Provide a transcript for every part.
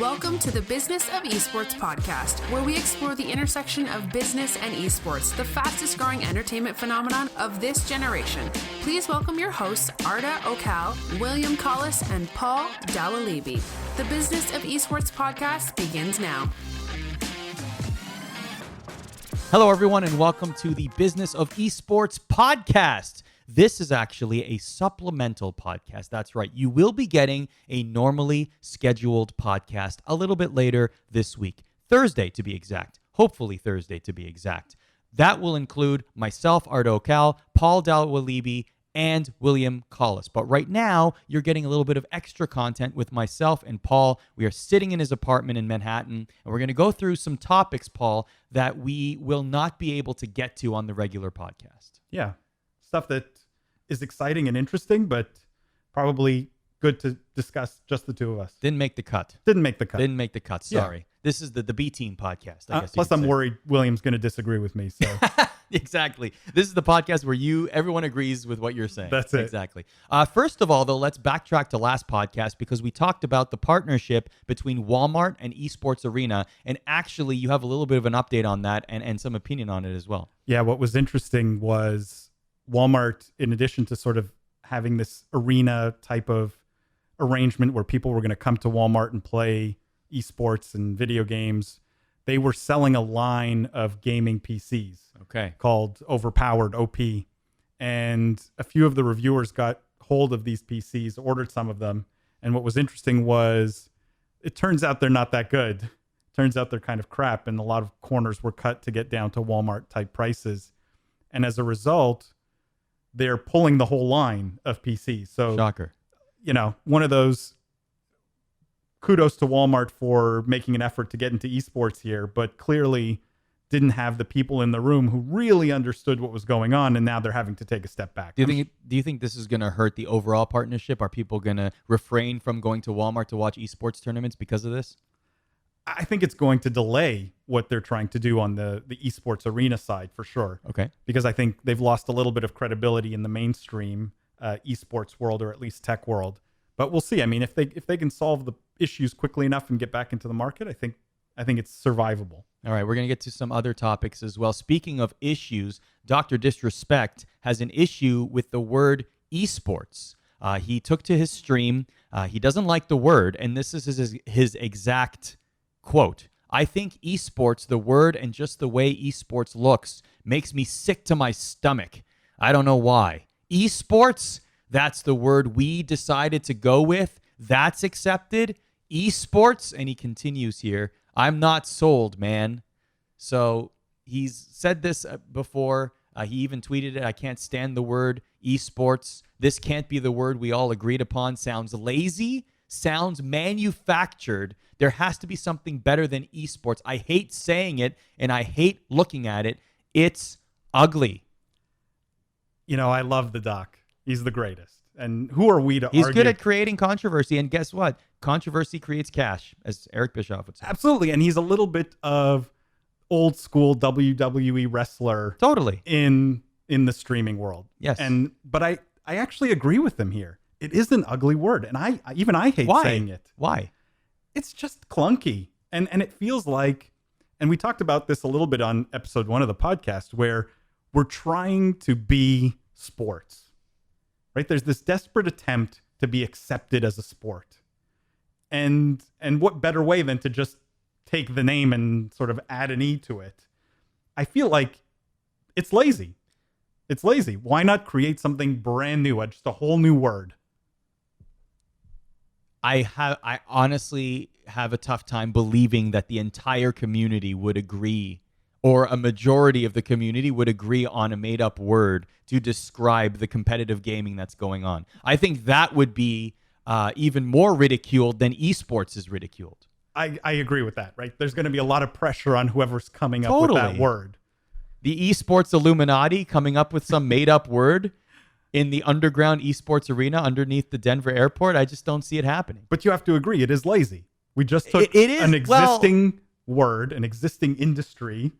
Welcome to the Business of Esports podcast, where we explore the intersection of business and esports, the fastest growing entertainment phenomenon of this generation. Please welcome your hosts, Arda Okal, William Collis, and Paul Dawalibi. The Business of Esports podcast begins now. Hello, everyone, and welcome to the Business of Esports podcast. This is actually a supplemental podcast. That's right. You will be getting a normally scheduled podcast a little bit later this week, Thursday to be exact, hopefully Thursday to be exact. That will include myself, Arda Okal, Paul Dawalibi, and William Collis. But right now, you're getting a little bit of extra content with myself and Paul. We are sitting in his apartment in Manhattan, and we're going to go through some topics, Paul, that we will not be able to get to on the regular podcast. Yeah, stuff that is exciting and interesting, but probably good to discuss just the two of us. Didn't make the cut. Didn't make the cut. Sorry. Yeah. This is the B Team podcast, I guess. Plus, I'm worried William's going to disagree with me. So Exactly. This is the podcast where everyone agrees with what you're saying. That's it. Exactly. First of all, though, let's backtrack to last podcast because we talked about the partnership between Walmart and Esports Arena. And actually, you have a little bit of an update on that and some opinion on it as well. Yeah, what was interesting was Walmart, in addition to sort of having this arena type of arrangement where people were going to come to Walmart and play esports and video games, they were selling a line of gaming PCs called Overpowered OP. And a few of the reviewers got hold of these PCs, ordered some of them. And what was interesting was it turns out they're not that good. Turns out they're kind of crap. And a lot of corners were cut to get down to Walmart type prices. And as a result, they're pulling the whole line of PCs. So, shocker. You know, one of those kudos to Walmart for making an effort to get into esports here, but clearly didn't have the people in the room who really understood what was going on, and now they're having to take a step back. Do you think this is going to hurt the overall partnership? Are people going to refrain from going to Walmart to watch esports tournaments because of this? I think it's going to delay what they're trying to do on the esports arena side for sure. Okay. Because I think they've lost a little bit of credibility in the mainstream esports world, or at least tech world. But we'll see. I mean, if they can solve the issues quickly enough and get back into the market, I think it's survivable. All right, we're going to get to some other topics as well. Speaking of issues, Dr. Disrespect has an issue with the word esports. He took to his stream. He doesn't like the word, and this is his exact quote. "I think esports, the word and just the way esports looks, makes me sick to my stomach. I don't know why. Esports, that's the word we decided to go with. That's accepted. Esports," and he continues here, "I'm not sold, man." So he's said this before. He even tweeted it. "I can't stand the word esports. This can't be the word we all agreed upon. Sounds lazy. Sounds manufactured. There has to be something better than esports. I hate saying it, and I hate looking at it. It's ugly." You know, I love the doc. He's the greatest. And who are we to argue? He's good at creating controversy, and guess what? Controversy creates cash, as Eric Bischoff would say. Absolutely, and he's a little bit of old school WWE wrestler. Totally. In the streaming world. Yes. But I actually agree with him here. It is an ugly word, and I hate saying it. Why? It's just clunky, and it feels like, and we talked about this a little bit on episode 1 of the podcast, where we're trying to be sports. Right? There's this desperate attempt to be accepted as a sport. And what better way than to just take the name and sort of add an E to it? I feel like it's lazy. It's lazy. Why not create something brand new, just a whole new word? I honestly have a tough time believing that the entire community would agree, or a majority of the community would agree on a made-up word to describe the competitive gaming that's going on. I think that would be even more ridiculed than esports is ridiculed. I agree with that, right? There's going to be a lot of pressure on whoever's coming up with that word. The esports Illuminati coming up with some made-up word in the underground esports arena underneath the Denver airport, I just don't see it happening. But you have to agree, it is lazy. We just took an existing word, an existing industry,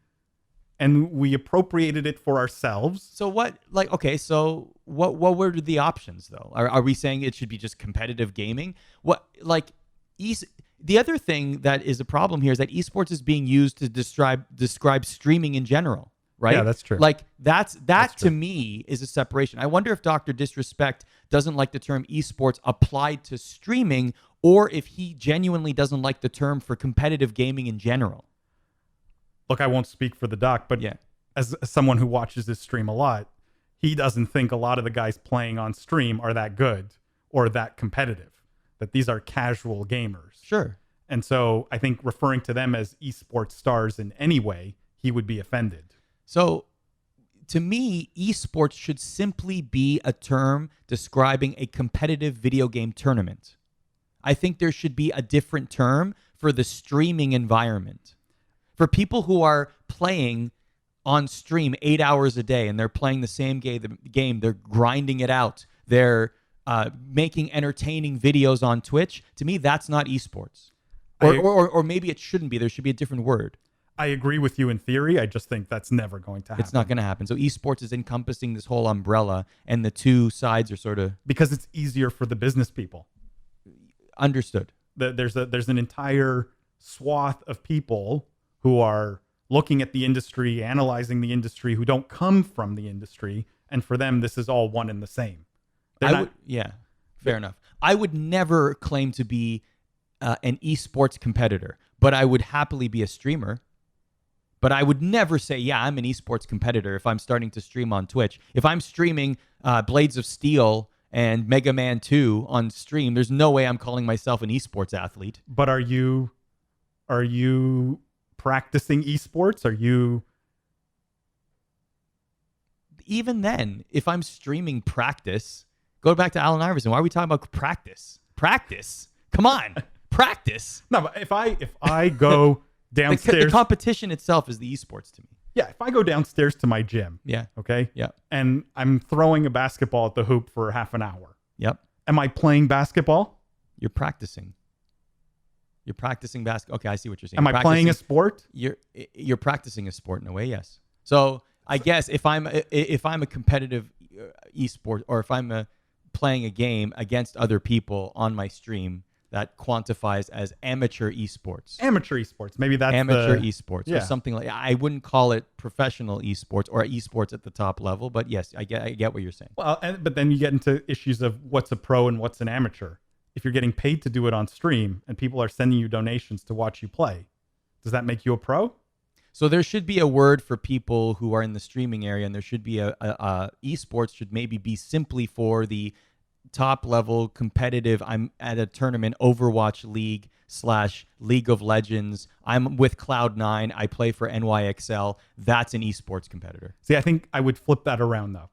and we appropriated it for ourselves. So what were the options though? Are we saying it should be just competitive gaming? The other thing that is a problem here is that esports is being used to describe streaming in general, right? Yeah, that's true. Like that to true. me is a separation. I wonder if Dr. Disrespect doesn't like the term esports applied to streaming, or if he genuinely doesn't like the term for competitive gaming in general. Look, I won't speak for the doc, but Yeah. as someone who watches this stream a lot, he doesn't think a lot of the guys playing on stream are that good or that competitive, that these are casual gamers. Sure. And so I think referring to them as esports stars in any way, he would be offended. So to me, esports should simply be a term describing a competitive video game tournament. I think there should be a different term for the streaming environment. For people who are playing on stream 8 hours a day and they're playing the same game, they're grinding it out, they're making entertaining videos on Twitch, to me, that's not esports. Or maybe it shouldn't be. There should be a different word. I agree with you in theory. I just think that's never going to happen. It's not going to happen. So esports is encompassing this whole umbrella, and the two sides are sort of... Because it's easier for the business people. Understood. There's an entire swath of people who are looking at the industry, analyzing the industry, who don't come from the industry, and for them, this is all one and the same. Fair enough. I would never claim to be an esports competitor, but I would happily be a streamer. But I would never say, yeah, I'm an esports competitor if I'm starting to stream on Twitch. If I'm streaming Blades of Steel and Mega Man 2 on stream, there's no way I'm calling myself an esports athlete. But are you practicing esports? Are you... Even then, if I'm streaming practice, go back to Allen Iverson. Why are we talking about practice? Practice? Come on. Practice? No, but if I go downstairs... The competition itself is the esports to me. Yeah, if I go downstairs to my gym, Yeah. okay? Yeah. And I'm throwing a basketball at the hoop for half an hour. Yep. Am I playing basketball? You're practicing. You're practicing basketball. Okay, I see what you're saying. Am I playing a sport? You're practicing a sport in a way, yes. So I guess if I'm a competitive esport, or if I'm playing a game against other people on my stream, that quantifies as amateur esports. Amateur esports. Maybe that's amateur esports, yeah. or something like. I wouldn't call it professional esports or esports at the top level, but yes, I get what you're saying. Well, but then you get into issues of what's a pro and what's an amateur. If you're getting paid to do it on stream and people are sending you donations to watch you play, does that make you a pro? So there should be a word for people who are in the streaming area, and there should be a esports should maybe be simply for the top level competitive. I'm at a tournament, Overwatch League / League of Legends. I'm with Cloud9. I play for NYXL. That's an esports competitor. See, I think I would flip that around though.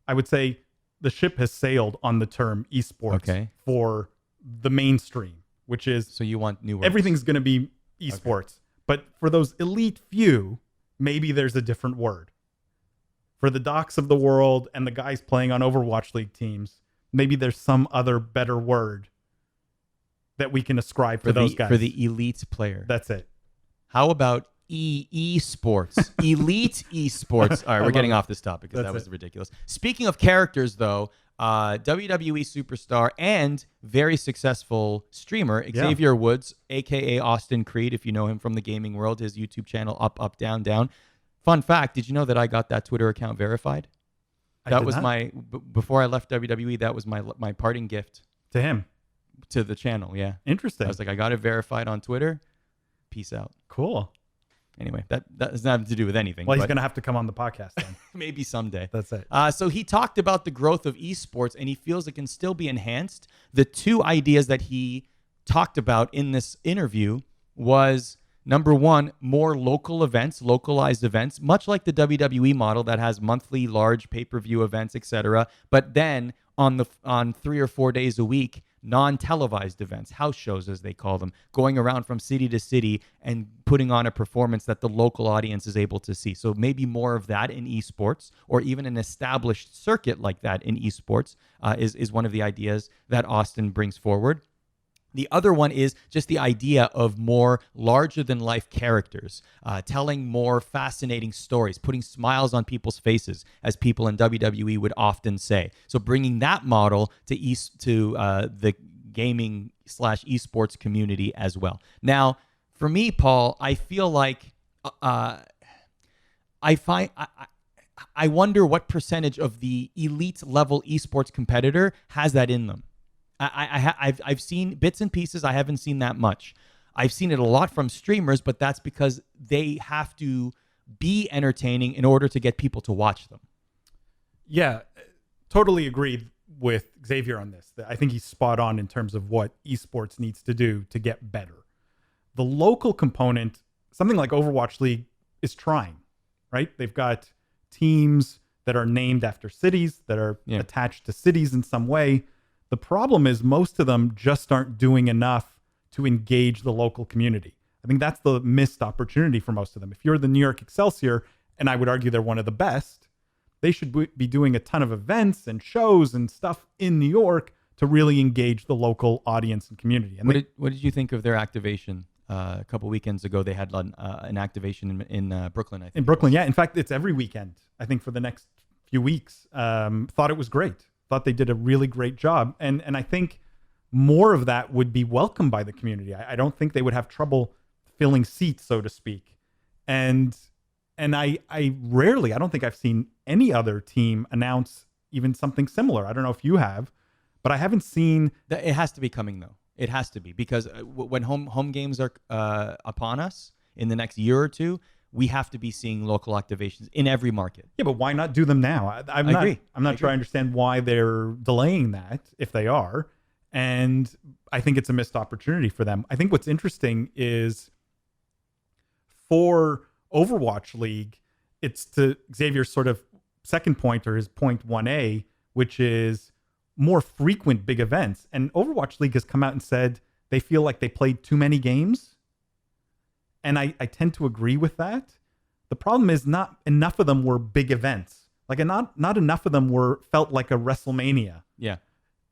I would say the ship has sailed on the term esports for the mainstream, which is... So you want new words. Everything's going to be esports. Okay. But for those elite few, maybe there's a different word. For the docs of the world and the guys playing on Overwatch League teams, maybe there's some other better word that we can ascribe for those guys. For the elite player. That's it. How about esports? Elite esports. All right, we're getting off this topic because that was ridiculous. Speaking of characters, though, WWE superstar and very successful streamer Xavier Woods, a.k.a. Austin Creed, if you know him from the gaming world, his YouTube channel, Up, Up, Down, Down. Fun fact, did you know that I got that Twitter account verified? That was before I left WWE, that was my parting gift. To him? To the channel, yeah. Interesting. I was like, I got it verified on Twitter. Peace out. Cool. Anyway, that has nothing to do with anything. Well, he's going to have to come on the podcast then. Maybe someday. That's it. So he talked about the growth of esports, and he feels it can still be enhanced. The two ideas that he talked about in this interview was, number one, more local events, localized events, much like the WWE model that has monthly large pay-per-view events, etc. But then on 3 or 4 days a week, non-televised events, house shows as they call them, going around from city to city and putting on a performance that the local audience is able to see. So maybe more of that in esports, or even an established circuit like that in esports is one of the ideas that Austin brings forward. The other one is just the idea of more larger-than-life characters, telling more fascinating stories, putting smiles on people's faces, as people in WWE would often say. So bringing that model to the gaming / esports community as well. Now, for me, Paul, I feel like I wonder what percentage of the elite level esports competitor has that in them. I've seen bits and pieces. I haven't seen that much. I've seen it a lot from streamers, but that's because they have to be entertaining in order to get people to watch them. Yeah, totally agree with Xavier on this. I think he's spot on in terms of what esports needs to do to get better. The local component, something like Overwatch League, is trying, right? They've got teams that are named after cities, that are attached to cities in some way. The problem is most of them just aren't doing enough to engage the local community. I think that's the missed opportunity for most of them. If you're the New York Excelsior, and I would argue they're one of the best, they should be doing a ton of events and shows and stuff in New York to really engage the local audience and community. And what did you think of their activation? A couple weekends ago, they had an activation in Brooklyn, I think. In Brooklyn, yeah. In fact, it's every weekend, I think, for the next few weeks. Thought it was great. Thought they did a really great job. And I think more of that would be welcomed by the community. I don't think they would have trouble filling seats, so to speak. And I don't think I've seen any other team announce even something similar. I don't know if you have, but I haven't seen. It has to be coming, though. It has to be, because when home games are upon us in the next year or two, we have to be seeing local activations in every market. Yeah, but why not do them now? I agree. I'm not sure I understand why they're delaying that, if they are. And I think it's a missed opportunity for them. I think what's interesting is for Overwatch League, it's to Xavier's sort of second point, or his point 1A, which is more frequent big events. And Overwatch League has come out and said they feel like they played too many games. And I tend to agree with that. The problem is not enough of them were big events. Like, not enough of them felt like a WrestleMania. Yeah.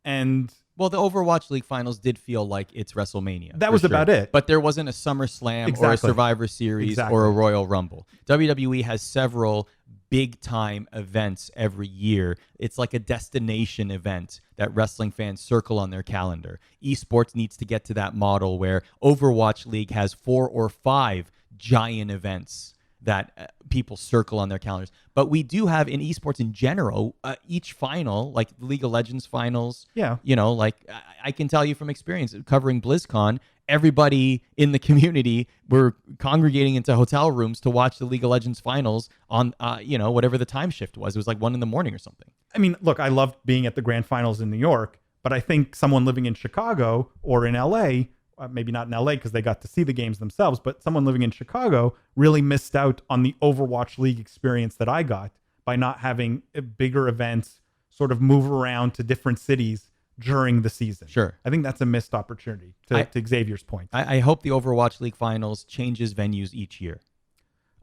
And well, the Overwatch League finals did feel like it's WrestleMania. That was about it. But there wasn't a SummerSlam or a Survivor Series or a Royal Rumble. WWE has several big time events every year. It's like a destination event that wrestling fans circle on their calendar. Esports needs to get to that model where Overwatch League has 4 or 5 giant events that people circle on their calendars. But we do have in esports in general, each final, like League of Legends finals. Yeah. You know, like I can tell you from experience covering BlizzCon, everybody in the community were congregating into hotel rooms to watch the League of Legends finals on, whatever the time shift was. It was like 1 a.m. or something. I mean, look, I loved being at the grand finals in New York, but I think someone living in Chicago or in LA, maybe not in LA because they got to see the games themselves, but someone living in Chicago really missed out on the Overwatch League experience that I got by not having bigger events sort of move around to different cities during the season. Sure. I think that's a missed opportunity to Xavier's point. I hope the Overwatch League finals changes venues each year.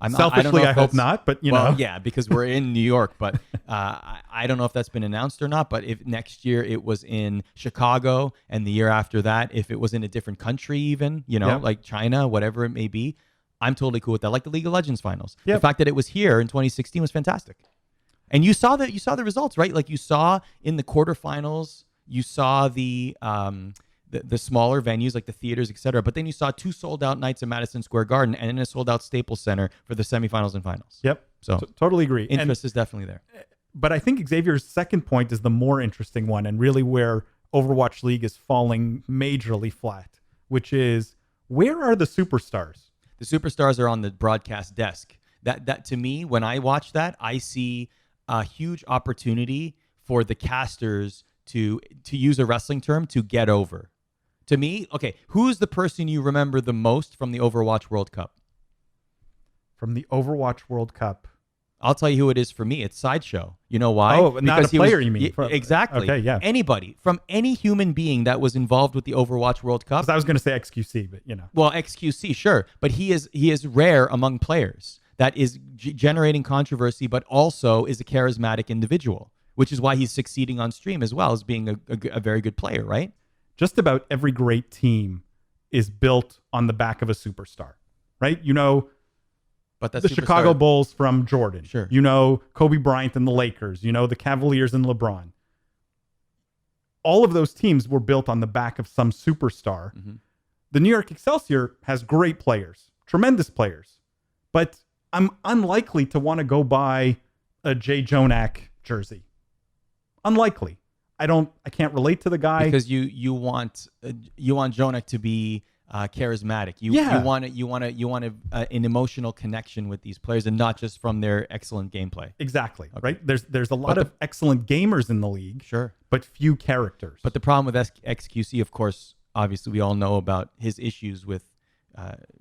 Selfishly, I hope not, but yeah, because we're in New York, but I don't know if that's been announced or not. But if next year it was in Chicago and the year after that, if it was in a different country, even, like China, whatever it may be, I'm totally cool with that. Like the League of Legends finals. Yep. The fact that it was here in 2016 was fantastic. And you saw the results, right? Like you saw in the quarterfinals, you saw the smaller venues like the theaters, etc. But then you saw 2 sold-out nights at Madison Square Garden and then a sold-out Staples Center for the semifinals and finals. Yep. So totally agree. Interest is definitely there. But I think Xavier's second point is the more interesting one, and really where Overwatch League is falling majorly flat, which is, where are the superstars? The superstars are on the broadcast desk. That to me, when I watch that, I see a huge opportunity for the casters to use a wrestling term, to get over. To me, okay, who's the person you remember the most from the Overwatch World Cup? From the Overwatch World Cup? I'll tell you who it is for me. It's Sideshow. You know why? Oh, not a player, you mean? Exactly. Okay, yeah. Anybody, from any human being that was involved with the Overwatch World Cup. Because I was going to say XQC, but Well, XQC, sure. But he is rare among players. That is generating controversy, but also is a charismatic individual, which is why he's succeeding on stream as well as being a very good player, right? Just about every great team is built on the back of a superstar, right? But that's the Chicago Bulls from Jordan. Sure. Kobe Bryant and the Lakers. The Cavaliers and LeBron. all of those teams were built on the back of some superstar. The New York Excelsior has great players, tremendous players, but I'm unlikely to want to go buy a Jay Jonak jersey. Unlikely. I can't relate to the guy because you want Jonak to be charismatic. You want an emotional connection with these players, and not just from their excellent gameplay. Exactly. Okay. Right. There's a lot of excellent gamers in the league. Sure. But few characters. But the problem with XQC, of course, obviously we all know about his issues with.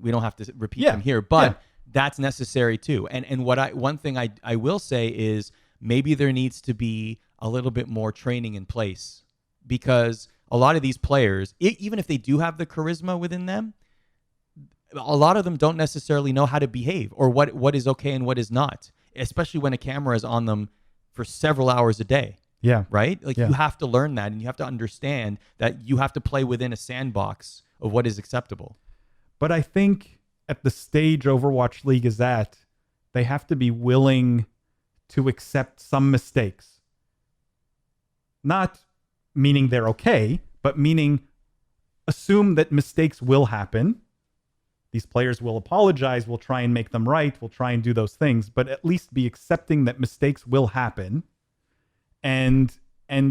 We don't have to repeat them here, but that's necessary too. And one thing I will say is maybe there needs to be a little bit more training in place, because a lot of these players, even if they do have the charisma within them, a lot of them don't necessarily know how to behave or what is okay and what is not, especially when a camera is on them for several hours a day. Yeah. Right? You have to learn that, and you have to understand that you have to play within a sandbox of what is acceptable. But I think at the stage Overwatch League is at, they have to be willing to accept some mistakes. Not meaning they're okay, but meaning assume that mistakes will happen. These players will apologize, we'll try and make them right, we'll try and do those things, but at least be accepting that mistakes will happen, and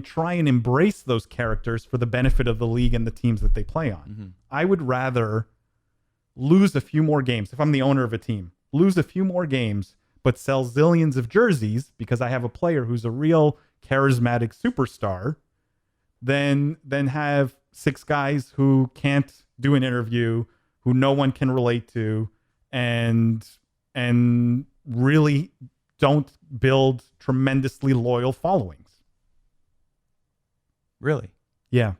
try and embrace those characters for the benefit of the league and the teams that they play on. I would rather lose a few more games. If I'm the owner of a team, lose a few more games, but sell zillions of jerseys because I have a player who's a real charismatic superstar, than have 6 guys who can't do an interview, who no one can relate to, and really don't build tremendously loyal followings. Really? Yeah.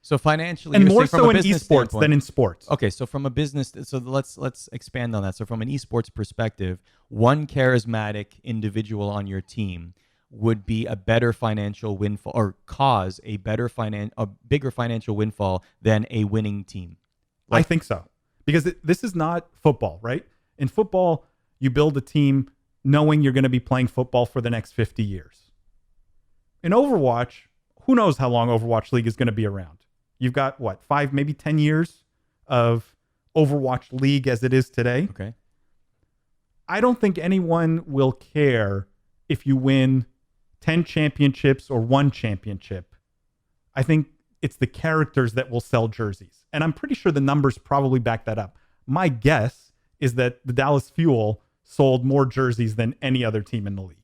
So financially, and you're more saying from so a in business esports standpoint. than in sports. Okay, so from a business, so let's expand on that. So from an esports perspective, one charismatic individual on your team would be a better financial windfall, or cause a bigger financial windfall than a winning team. I think so, because this is not football, right? In football, you build a team knowing you're going to be playing football for the next 50 years. In Overwatch, who knows how long Overwatch League is going to be around? You've got, 5, maybe 10 years of Overwatch League as it is today. Okay. I don't think anyone will care if you win 10 championships or 1 championship. I think it's the characters that will sell jerseys. And I'm pretty sure the numbers probably back that up. My guess is that the Dallas Fuel sold more jerseys than any other team in the league.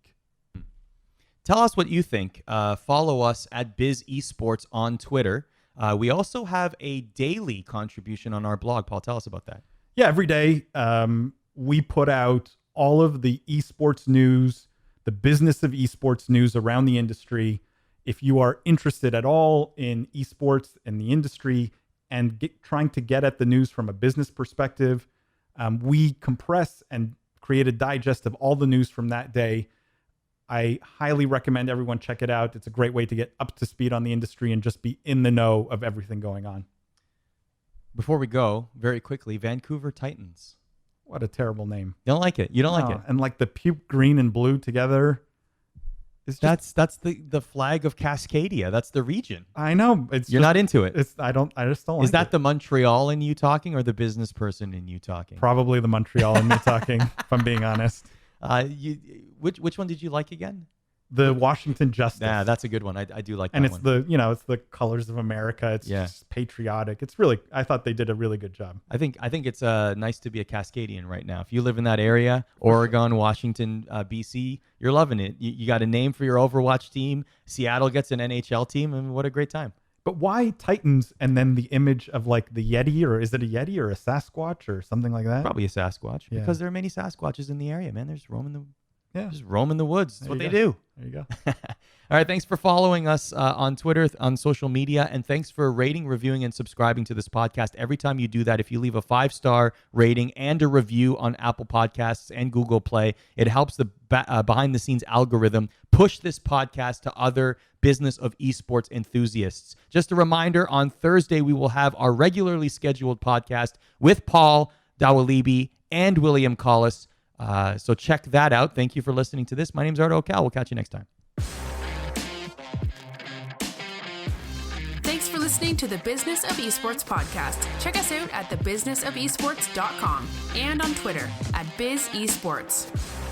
Tell us what you think. Follow us at Biz Esports on Twitter. We also have a daily contribution on our blog. Paul, tell us about that. Yeah, every day we put out all of the esports news, the business of esports news around the industry. If you are interested at all in esports and the industry and trying to get at the news from a business perspective, we compress and create a digest of all the news from that day. I highly recommend everyone check it out. It's a great way to get up to speed on the industry and just be in the know of everything going on. Before we go, very quickly, Vancouver Titans. What a terrible name. You don't like it. You don't like it. And like the puke green and blue together. It's just, that's the flag of Cascadia. That's the region. I know. You're not into it. I just don't like it. Is that the Montreal in you talking, or the business person in you talking? Probably the Montreal in me talking, if I'm being honest. Which one did you like again? The Washington Justice. Yeah, that's a good one. I do like that one. And it's the colors of America. It's just patriotic. I thought they did a really good job. I think it's nice to be a Cascadian right now. If you live in that area, Oregon, Washington, BC, you're loving it. You got a name for your Overwatch team. Seattle gets an NHL team, and what a great time. But why Titans and then the image of like the Yeti, or is it a Yeti or a Sasquatch or something like that? Probably a Sasquatch, because there are many Sasquatches in the area, man. Just roaming the woods. That's what they do. There you go. All right. Thanks for following us on Twitter, on social media, and thanks for rating, reviewing, and subscribing to this podcast. Every time you do that, if you leave a 5-star rating and a review on Apple Podcasts and Google Play, it helps the behind-the-scenes algorithm push this podcast to other business of esports enthusiasts. Just a reminder, on Thursday, we will have our regularly scheduled podcast with Paul Dawalibi and William Collis. So check that out. Thank you for listening to this. My name's Arda Ocal. We'll catch you next time. listening to the Business of Esports podcast. Check us out at thebusinessofesports.com and on Twitter at BizEsports.